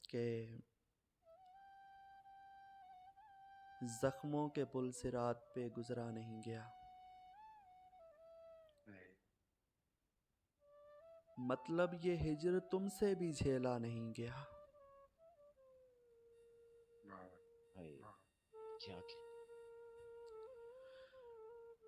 कि जख्मों के पुल से रात पे गुजरा नहीं गया। मतलब ये हिज्र तुमसे भी झेला नहीं गया। क्या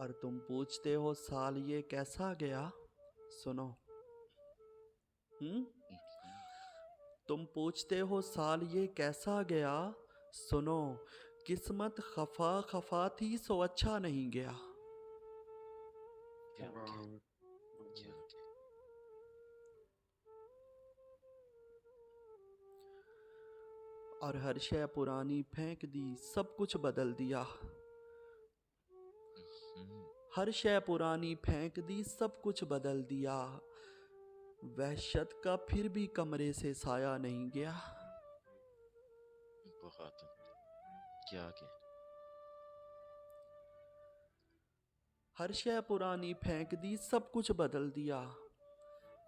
और तुम पूछते हो साल ये कैसा गया। सुनो, तुम पूछते हो साल ये कैसा गया। सुनो, किस्मत खफा खफा थी सो अच्छा नहीं गया। क्या और हर शय पुरानी फेंक दी सब कुछ बदल दिया। हर शय पुरानी फेंक दी सब कुछ बदल दिया। वहशत का फिर भी कमरे से साया नहीं गया। बहुत क्या हर शय पुरानी फेंक दी सब कुछ बदल दिया।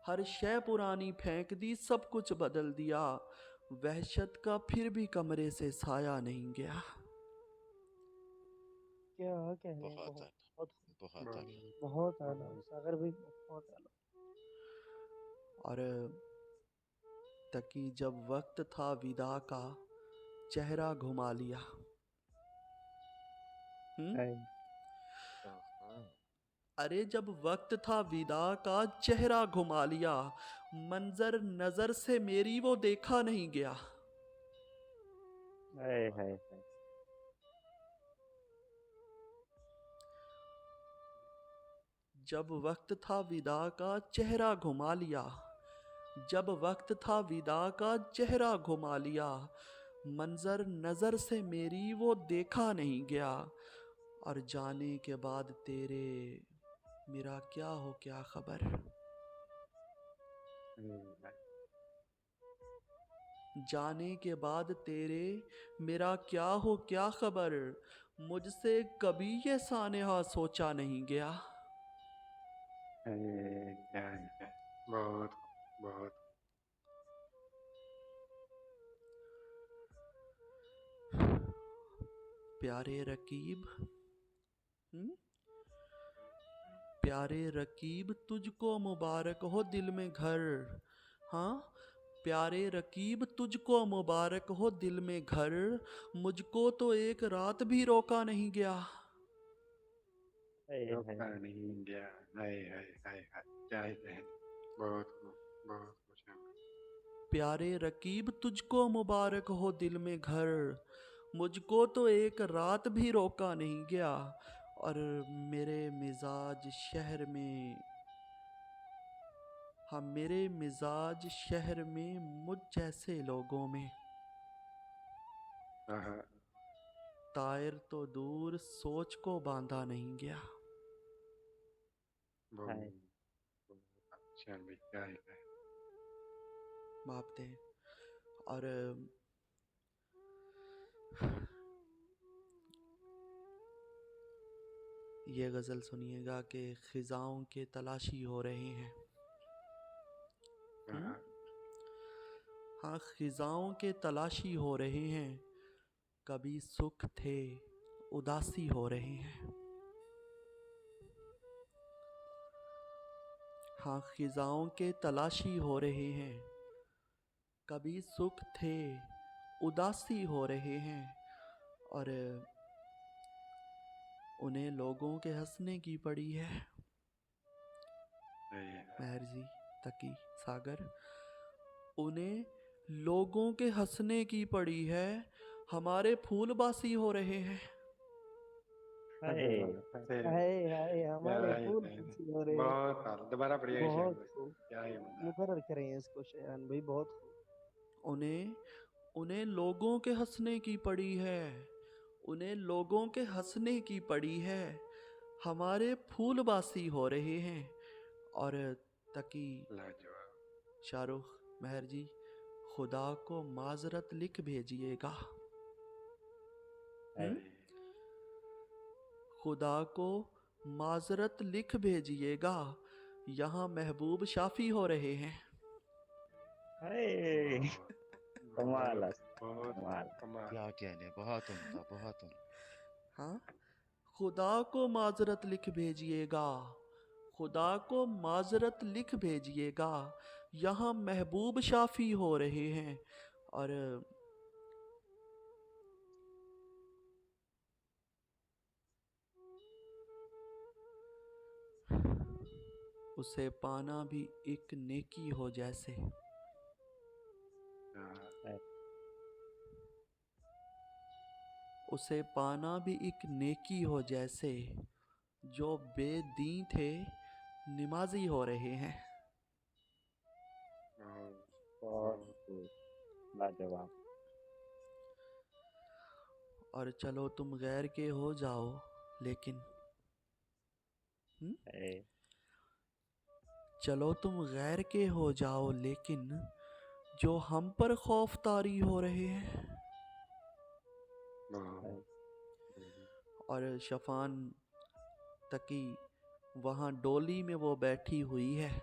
हर शय पुरानी फेंक दी सब कुछ बदल दिया। वहशत का फिर भी कमरे से साया नहीं गया। क्या कहने, बहुत बहुत बहुत बहुत आला सागर भाई, बहुत आला। और तकी जब वक्त था विदा का चेहरा घुमा लिया। अरे जब वक्त था विदा का चेहरा घुमा लिया। मंजर नजर से मेरी वो देखा नहीं गया। जब वक्त था विदा का चेहरा घुमा लिया। जब वक्त था विदा का चेहरा घुमा लिया। मंजर नजर से मेरी वो देखा नहीं गया। और जाने के बाद तेरे मेरा क्या हो क्या खबर। जाने के बाद तेरे मेरा क्या हो क्या खबर। मुझसे कभी ये सानेहा सोचा नहीं गया। बहुत बहुत प्यारे रकीब, प्यारे रकीब तुझको मुबारक हो दिल में घर। हाँ, प्यारे रकीब तुझको मुबारक हो दिल में घर। मुझको तो एक रात भी रोका नहीं गया। रोका नहीं गया। हाय हाय हाय हाय, क्या ही कहें। बहुत बहुत कुछ है। प्यारे रकीब तुझको मुबारक हो दिल में घर। मुझको तो एक रात भी रोका नहीं गया। और मेरे मिजाज शहर में, हाँ मेरे मिजाज शहर में मुझ जैसे लोगों में। तायर तो दूर सोच को बांधा नहीं गया। अच्छा भाई, क्या ही कहें। माप दें। और ये गज़ल सुनिएगा कि खिजाओं के तलाशी हो रहे हैं। हाँ, खिजाओं के तलाशी हो रहे हैं। कभी सुख थे उदासी हो रहे हैं। हाँ, खिजाओं के तलाशी हो रहे हैं। कभी सुख थे उदासी हो रहे हैं। और उन्हें लोगों के हंसने की पड़ी है। महर जी, तकी, सागर, उन्हें लोगों के हंसने की पड़ी है। हमारे फूल बासी हो रहे हैं। हमारे फूल बासी हो रहे हैं। बहुत दोबारा पढ़िएगा इसे। बहुत खूब, क्या ही मुकर्रर करें इसको शयान भाई, बहुत खूब। उन्हें लोगों के हंसने की पड़ी है। उन्हें लोगों के हंसने की पड़ी है। हमारे फूल बासी हो रहे हैं। और तकी, शाहरुख, महर जी, खुदा को माजरत लिख भेजिएगा। खुदा को माजरत लिख भेजिएगा। यहाँ महबूब शाफी हो रहे हैं। कमाल है, बहुत कमाल। कमाल। क्या कहने, बहुत उम्दा, बहुत उम्दा। हाँ, खुदा को माजरत लिख भेजिएगा, खुदा को माजरत लिख भेजिएगा, यहाँ महबूब शाफी हो रहे हैं। और उसे पाना भी एक नेकी हो जैसे, हाँ, उसे पाना भी एक नेकी हो जैसे, जो बेदीन थे निमाजी हो रहे हैं। बहुत बहुत बहुत खूब, लाजवाब। और चलो तुम गैर के हो जाओ लेकिन, है। चलो तुम गैर के हो जाओ लेकिन, जो हम पर खौफ तारी हो रहे हैं। बहुत और शफान तकी वहाँ डोली में वो बैठी हुई है,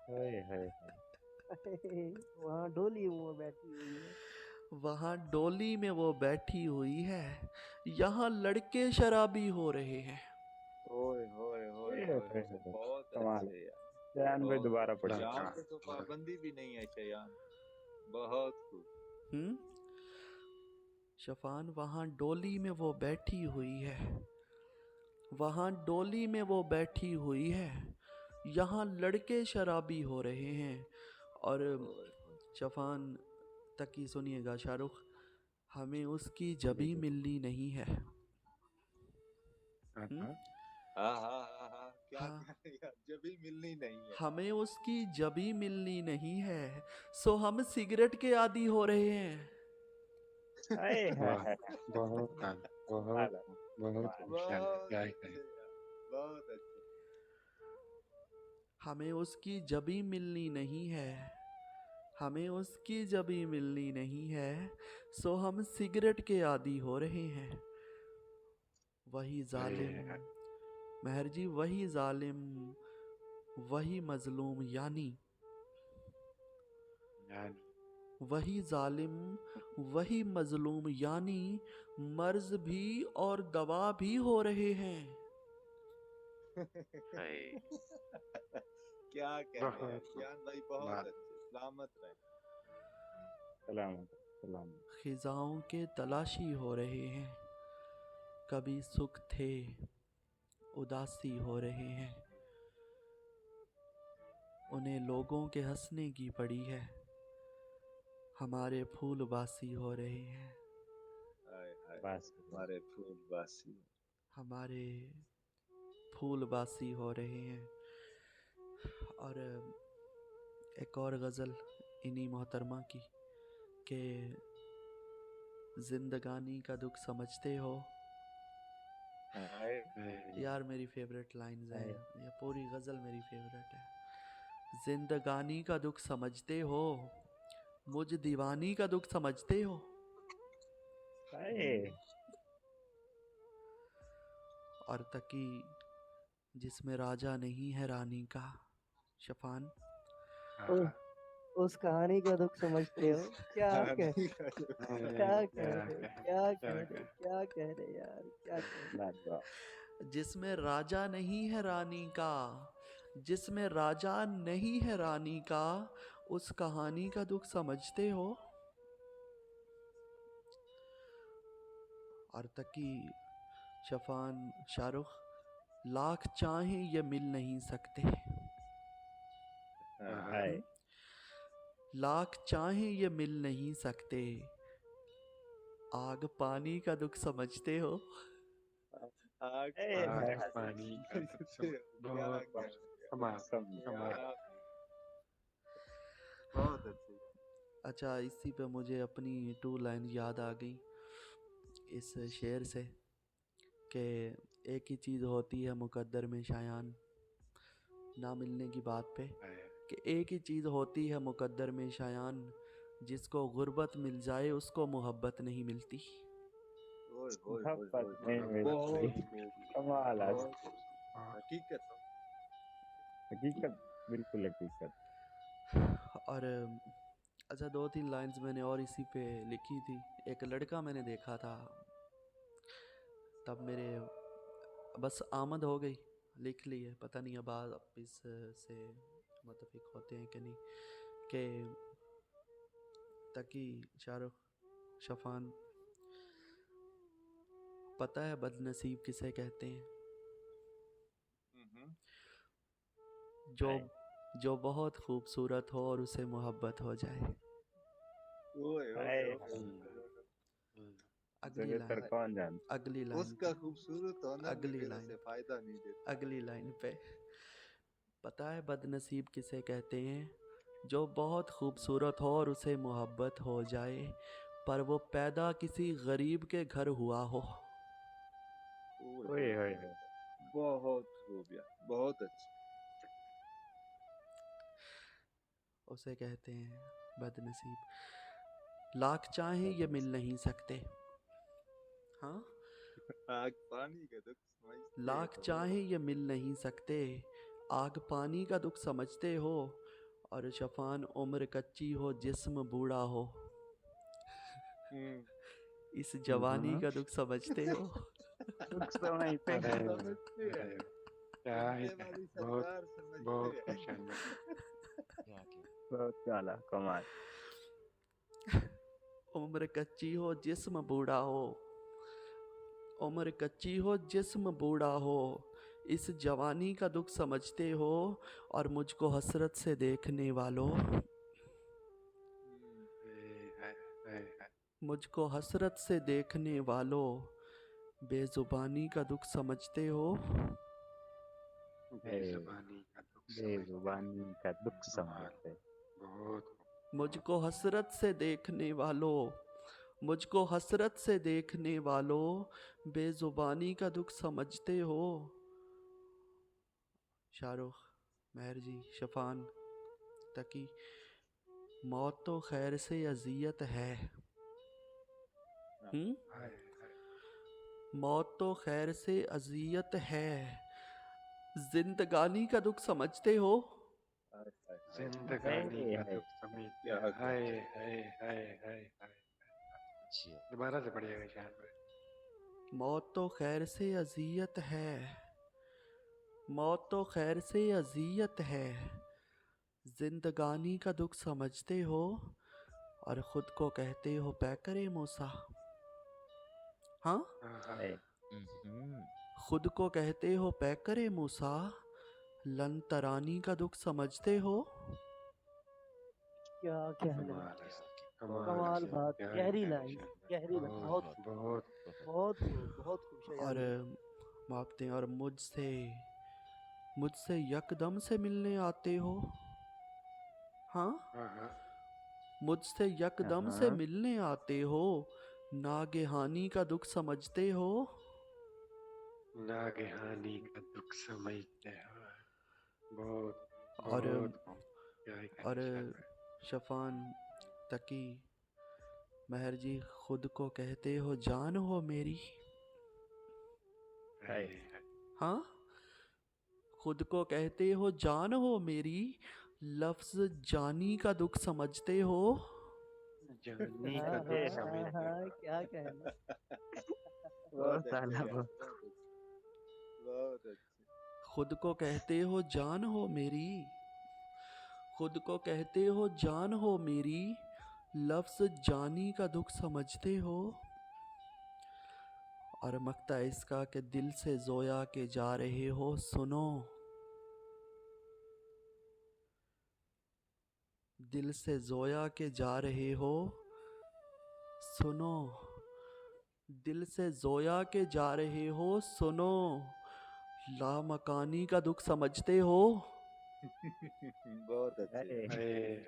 हाय हाय हाय। वहाँ डोली वो बैठी हुई है। वहाँ डोली में वो बैठी हुई है, यहाँ लड़के शराबी हो रहे हैं। ओए होए होए हाय, होए हाय, होए, हाय। बहुत कमाल। अच्छे यार, शयान भाई बहुत दोबारा पढ़िए। यहाँ पे तो हाँ, पाबंदी भी नहीं है शयान। बहुत खूब। हम्म शफान, वहाँ डोली में वो बैठी हुई है, वहाँ डोली में वो बैठी हुई है, यहाँ लड़के शराबी हो रहे हैं। और ओए होए। शफान तकी सुनिएगा शाहरुख, हमें उसकी जबी मिलनी नहीं है। हाँ, हम्म? हाँ हाँ हाँ हाँ, क्या हाँ, कह रहे यार, जबी मिलनी नहीं है। हमें उसकी जबी मिलनी नहीं है, सो हम सिगरेट के आदी हो रहे हैं। हाय हाय वाह, हाय। बहुत काल, बहुत कमाल है, बहुत कमाल। होशियार है, बहुत क्या ही अच्छे कहें। यार, बहुत अच्छे। हमें उसकी जबी मिलनी नहीं है, हमें उसकी जबी मिलनी नहीं है, सो हम सिगरेट के आदी हो रहे हैं। वही जालिम हाय, महर जी, वही जालिम, वही मजलूम, यानी यानी वही जालिम, वही मजलूम, यानी मर्ज भी और दवा भी हो रहे हैं। हाय। क्या कहने यार, बहुत शयान भाई बहुत कमाल। अच्छे, सलामत रहे। सलामत सलामत। खिजाओं के तलाशी हो रहे हैं, कभी सुख थे उदासी हो रहे हैं, उन्हें लोगों के हंसने की पड़ी है, हमारे फूल बासी हो रहे हैं, हाय हाय, बस हमारे फूल बासी। हमारे फूल बासी हो रहे हैं। और एक और गज़ल इन्हीं मोहतरमा की, कि जिंदगानी का दुख समझते हो। हाय यार मेरी फेवरेट लाइंस हैं, हाय। ये पूरी गज़ल मेरी फेवरेट है। जिंदगानी का दुख समझते हो, मुझ दीवानी का दुख समझते हो। हाय। और तकी जिसमें राजा नहीं है रानी का, शफान उ- उस कहानी का दुख समझते हो। क्या कह कहानी का दुख। क्या कह रहे, क्या कह क्या रहे, क्या कह रहे यार, क्या कह रहे। लाजवाब। जिसमें राजा नहीं है रानी का, जिसमें राजा नहीं है रानी का, उस कहानी का दुख समझते हो। और तकी शफान शाहरुख, लाख चाहें ये मिल नहीं सकते, हाय। लाख चाहें ये मिल नहीं सकते, आग पानी का दुख समझते हो। आग हाय हाय हाय। पानी का दुख समझ, क्या बहुत कह रहे कमाल कमाल। यार, बहुत अच्छे। अच्छा, इसी पे मुझे अपनी 2 लाइन याद आ गई इस शेर से, कि एक ही चीज़ होती है मुकद्दर में शायान, ना मिलने की बात पे, कि एक ही चीज़ होती है मुकद्दर में शायान, जिसको गुर्बत मिल जाए उसको मोहब्बत नहीं मिलती। ओए होए होए मोहब्बत होए, नहीं बहुत मिलती। खूब, कमाल है। बहुत खूब। हकीकत हकीकत, बिल्कुल हकीकत। और अच्छा, 2-3 लाइंस मैंने और इसी पे लिखी थी। एक लड़का मैंने देखा था, तब मेरे बस आमद हो गई, लिख ली है। पता नहीं अब आप इस से मुतफिक होते हैं कि नहीं, कि तकी शाहरुख शफान, पता है बदनसीब किसे कहते हैं? जो जो बहुत खूबसूरत हो और उसे मोहब्बत हो जाए। ओए हाय, ओए हाय। ओए। अगली ज़्यादातर लाइन, कौन जानता अगली लाइन उसका पे, खूबसूरत होना भी अगली फिर लाइन, उसे फायदा नहीं देता। अगली लाइन पे, पता है बदनसीब किसे कहते हैं? जो बहुत खूबसूरत हो और उसे मोहब्बत हो जाए, पर वो पैदा किसी गरीब के घर हुआ हो। ओए ओए ओए होए ओए। होए। बहुत खूब यार, बहुत अच्छा। उसे कहते हैं बदनसीब। लाख चाहें ये मिल नहीं सकते। हाँ, आग पानी का दुख समझते लाख हो। चाहें ये मिल नहीं सकते। आग पानी का दुख समझते हो, और शफान उम्र कच्ची हो जिस्म बूढ़ा हो। इस जवानी का दुख समझते हो। दुख समझते अरे हैं। समझते हैं। अरे क्या ही बंदे वाली बहुत सरकार समझते बहुत हैं। खुश हैं मैं। क्या क्या बहुत काला कमाल। उम्र कच्ची हो जिस्म बूढ़ा हो, उम्र कच्ची हो जिस्म बूढ़ा हो, इस जवानी का दुख समझते हो, और मुझको हसरत से देखने वालों, हाय हाय हाय। मुझको हसरत से देखने वालों, बेजुबानी का दुख समझते हो। बेजुबानी का दुख समझते बेजुबानी का दुख कमाल, समझते हैं। बहुत मुझको हसरत से देखने वालों, मुझको हसरत से देखने वालों, बेजुबानी का दुख समझते हो। शाहरुख, महर जी, शफान, तकी, मौत तो खैर से अजियत है। हाय हाय। मौत तो खैर से अजियत है, जिंदगानी का दुख समझते हो। हाय हाय हाय। जिंदगानी का हाय। दुख समझते क्या हैं। हाय गजब। हाय हाय हाय हाय। अच्छी है। दोबारा से पढ़िएगा शान भाई। मौत तो खैर से अजियत है, मौत तो खैर से अजियत है, जिंदगानी का दुख समझते हो, और खुद को कहते हो पैकरे मूसा। हाँ, हाँ हाँ। हाय। खुद को कहते हो पैकरे मूसा, लंतरानी का दुख समझते हो। क्या कहना। कमाल है, कमाल कमाल है, बात, क्या ही गहरी कहने लाइन, शान भाई। गहरी लाइन, बहुत बहुत बहुत बहुत खूब, बहुत खूब और शयान। मापते हैं, और मुझसे मुझसे यकदम से मिलने आते हो। हाँ, हाँ हाँ। मुझसे यकदम से हाँ। मिलने आते हो, नागेहानी का दुख समझते हो। नागहानी का दुख समझते हो। बहुत और बहुत खूब, क्या ही कहने और शान भाई। शफान, तकी, महर जी, खुद को कहते हो जान हो मेरी। हाय हाय। हाय। हाँ, खुद को कहते हो जान हो मेरी, लफ्ज जानी का दुख समझते हो। जानी हाँ का हाँ दुख ये हाँ समझते हाँ, हो। क्या कहना। बहुत बहुत अच्छे काला यार, बहुत। बहुत अच्छे, बहुत अच्छे। खुद को कहते हो जान हो मेरी, खुद को कहते हो जान हो मेरी, लफ्ज जानी का दुख समझते हो। और मकता इसका के दिल से जोया के जा रहे हो, सुनो। दिल से जोया के जा रहे हो, सुनो। दिल से जोया के जा रहे हो, सुनो। लामकानी का दुख समझते हो। बहुत अच्छे। हाय। हाय